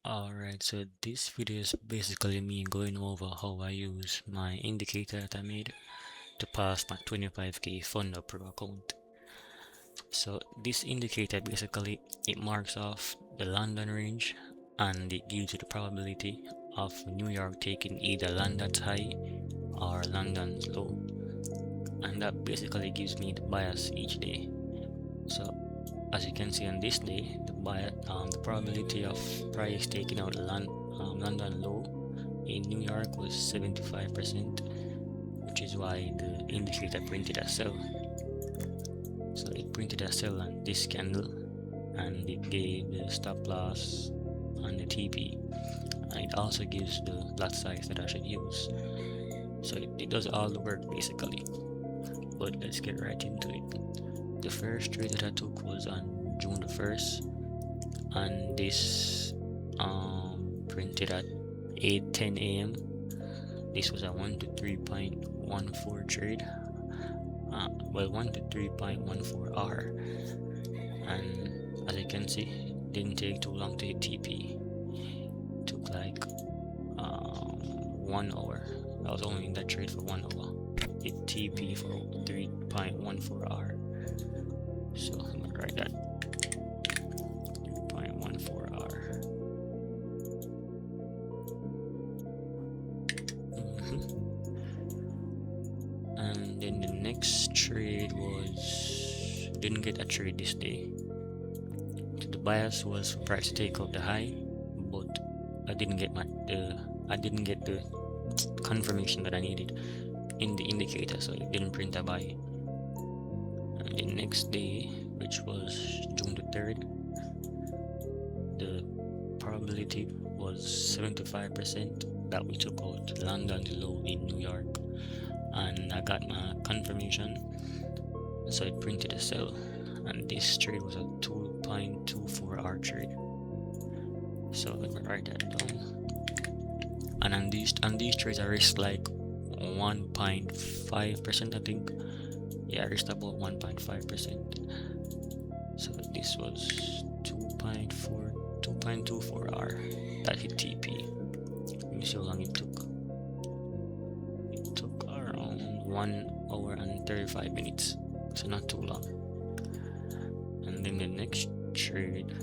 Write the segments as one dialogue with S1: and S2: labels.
S1: Alright, so this video is basically me going over how I use my indicator that I made to pass my 25k FunderPro account. So this indicator basically it marks off the London range and it gives you the probability of New York taking either London's high or London's low, and that basically gives me the bias each day. So as you can see on this day, the probability of price taking out London low in New York was 75%, which is why the indicator printed a sell. So it printed a sell on this candle, and it gave the stop loss on the TP, and it also gives the lot size that I should use. So it does all the work basically. But let's get right into it. The first trade that I took was on June the 1st, and this printed at 8:10 a.m. This was a 1 to 3.14 trade. 1 to 3.14 hour, and as you can see, it didn't take too long to hit TP. It took like 1 hour. I was only in that trade for 1 hour. Hit TP for 3.14 hour. So I'm gonna write that 3.14 hour. And then the next trade was didn't get a trade this day. The bias was for price to take out the high, but I didn't get the confirmation that I needed in the indicator, so it didn't print a buy. And the next day, which was June the 3rd, the probability was 75% that we took out London's low in New York, and I got my confirmation, so it printed a sell, and this trade was a 2.24 hour trade. So let me write that down. And on these trades I risked like 1.5%, I think. Yeah, I risked about 1.5%. So this was 2.24 hour that hit TP. Let me see how long it took. It took around 1 hour and 35 minutes, so not too long. And then the next trade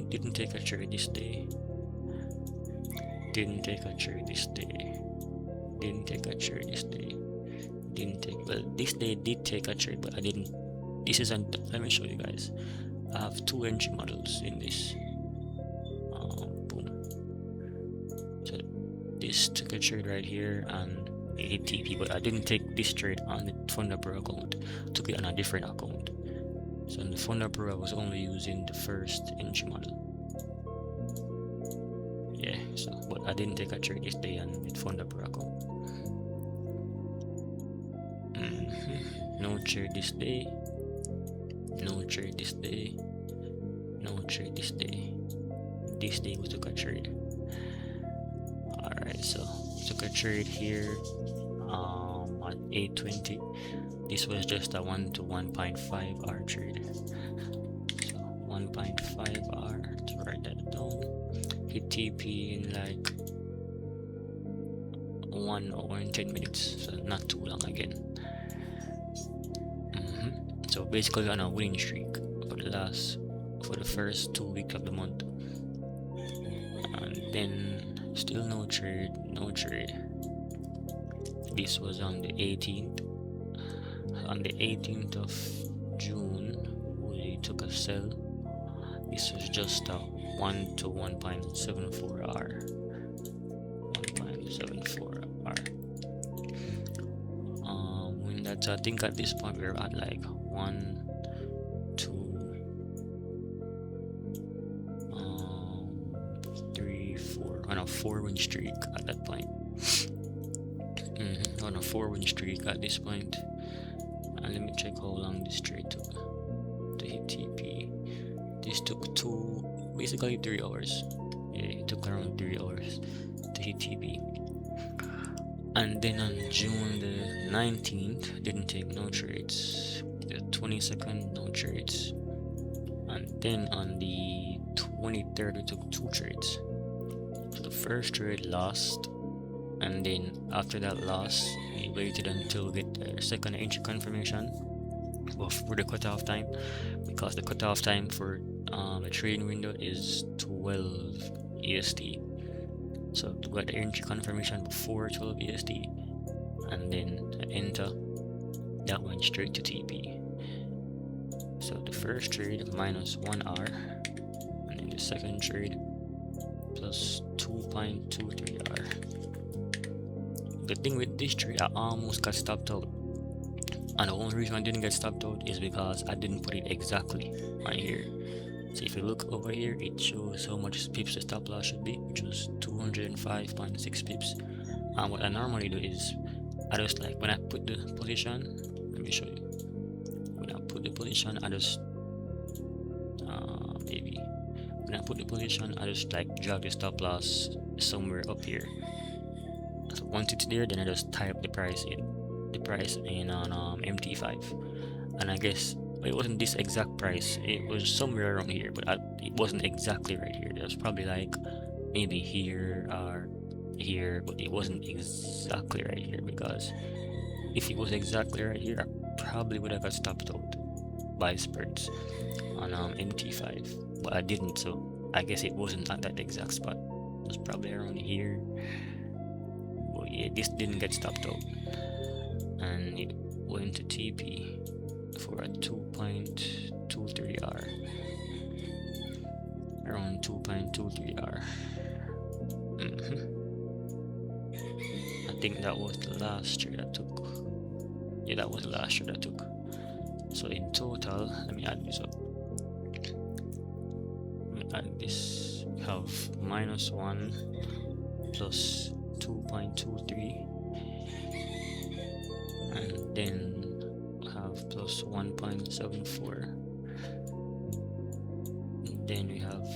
S1: didn't take a trade this day. Didn't take a trade this day. Well, this day did take a trade, but I didn't. This isn't. Let me show you guys. I have 2 entry models in this. Boom. So this took a trade right here and it hit TP, but I didn't take this trade on the FunderPro account. I took it on a different account. So in the FunderPro I was only using the first entry model. Yeah, so but I didn't take a trade this day on the FunderPro account. No trade this day. No trade this day. No trade this day. This day we took a trade. Alright, so we took a trade here at 8:20. This was just a 1 to 1.5 hour trade. So 1.5 hour, to write that down. Hit TP in like 1 hour and 10 minutes, so not too long again. So basically on a winning streak for the first 2 weeks of the month, and then still no trade. This was on the 18th. On the 18th of June, we took a sell. This was just a 1 to 1.74 hour. 1.74 hour. When that's, I think at this point we're at like 1, 2, 3, 4 on a 4-win streak at that point. On a 4-win streak at this point. And let me check how long this trade took to hit TP. This took basically 3 hours. Yeah, it took around 3 hours to hit TP. And then on June the 19th, didn't take no trades. The 22nd, no trades. And then on the 23rd, we took 2 trades. So the first trade lost, and then after that loss, we waited until we get a second entry confirmation for the cutoff time, because the cutoff time for the trading window is 12 EST. So to get the entry confirmation before 12 EST, and then enter, that went straight to TP. So the first trade -1R, and then the second trade plus 2.23R. The thing with this trade, I almost got stopped out, and the only reason I didn't get stopped out is because I didn't put it exactly on here. So if you look over here, it shows how much pips the stop loss should be, which was 205.6 pips. And what I normally do is, I just like, when I put the position, let me show you. When I put the position, I just when I put the position, I just like drag the stop loss somewhere up here. So once it's there, then I just type the price in on MT5, and I guess it wasn't this exact price, it was somewhere around here, but it wasn't exactly right here. It was probably like maybe here or here, but it wasn't exactly right here, because if it was exactly right here, I probably would have got stopped out by spreads on MT5, but I didn't, so I guess it wasn't at that exact spot. It was probably around here. But yeah, this didn't get stopped out, and it went to TP for a 2.23R, around 2.23R. I think that was the last trade I took. Yeah, that was the last trade I took. So in total, let me add this up. Let me add this. We have -1 plus 2.23, and then have plus 1.74, and then we have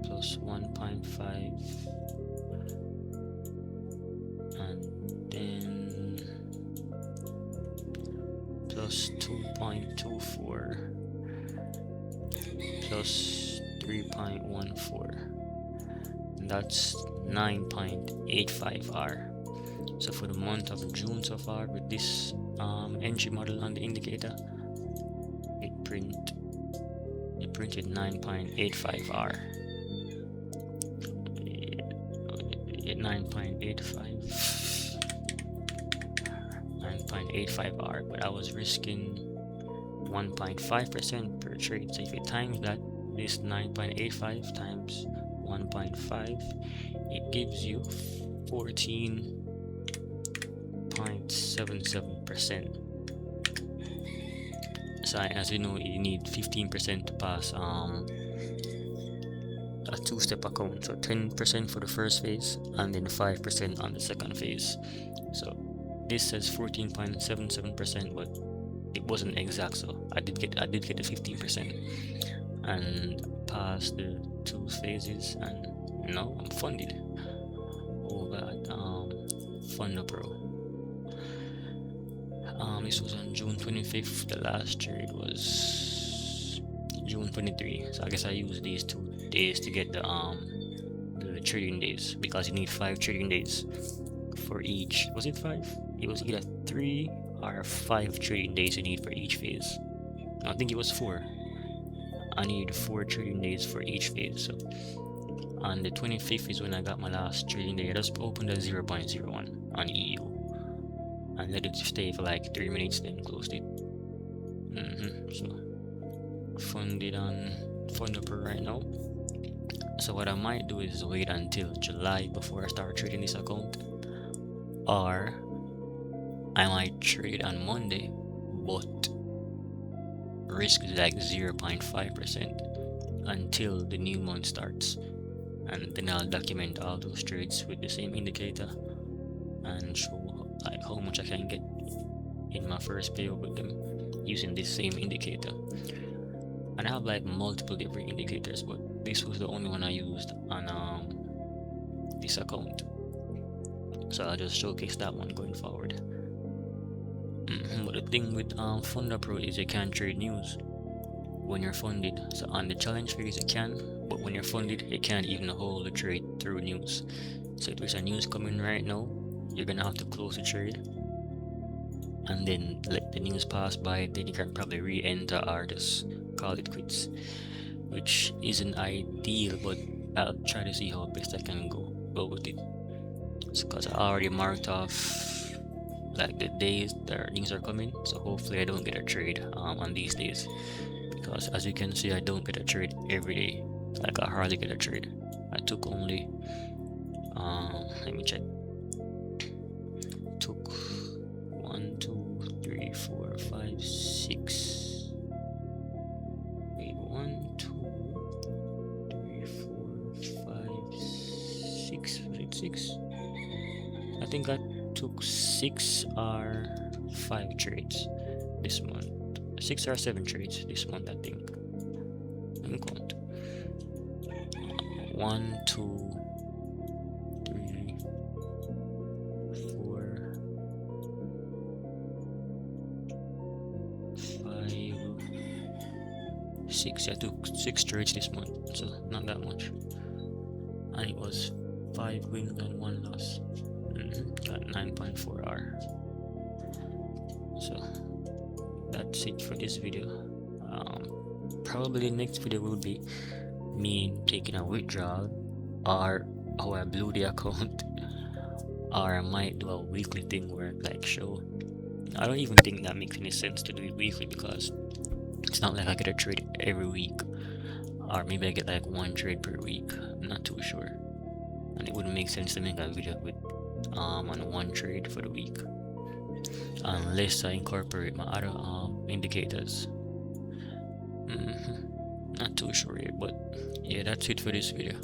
S1: plus 1.5, and then plus 2.24 plus 3.14, and that's 9.85R. So for the month of June so far, with this entry model on the indicator, it printed 9.85R. 9.85R, but I was risking 1.5% per trade. So if you times that, this 9.85 times 1.5, it gives you 14.77%. So as you know, you need 15% to pass a two-step account, so 10% for the first phase and then 5% on the second phase. So this says 14.77%, but it wasn't exact, so I did get the 15% and passed the 2 phases, and now I'm funded over at FunderPro. This was on June 25th. The last trade was June 23. So I guess I used these 2 days to get the trading days, because you need 5 trading days for each. Was it 5? It was either 3 or 5 trading days you need for each phase. I think it was 4. I need 4 trading days for each phase. So on the 25th is when I got my last trading day. I just opened at 0.01 on EU and let it stay for like 3 minutes, then closed it. So funded on FunderPro right now. So what I might do is wait until July before I start trading this account, or I might trade on Monday, but risk is like 0.5% until the new month starts, and then I'll document all those trades with the same indicator and show like how much I can get in my first payout with them using this same indicator. And I have like multiple different indicators, but this was the only one I used on this account, so I'll just showcase that one going forward. But the thing with FunderPro is you can't trade news. when you're funded. So on the challenge phase you can, but when you're funded you can't even hold the trade through news. So if there's a news coming right now, you're gonna have to close the trade and then let the news pass by, then you can probably re-enter or just call it quits, which isn't ideal, but I'll try to see how best I can go with it. Because I already marked off like the days the news are coming, so hopefully I don't get a trade on these days, because as you can see I don't get a trade every day. Like I hardly get a trade. I took only let me check, took 1 2 3 4 5 6 wait 1 2 3 4 5 6 was it 6? I think I took 6 or 5 trades this month. 6 or 7 trades this month, I think. Let me count. 1 2 3 4 5 6. I took 6 trades this month, so not that much. And it was 5 wins and 1 loss. Got 9.4 R. So that's it for this video. Probably the next video will be me taking a withdrawal, or how I blew the account, or I might do a weekly thing where like show. I don't even think that makes any sense to do it weekly, because it's not like I get a trade every week, or maybe I get like 1 trade per week. I'm not too sure, and it wouldn't make sense to make a video with on 1 trade for the week unless I incorporate my other indicators. Not too sure yet, but yeah, that's it for this video.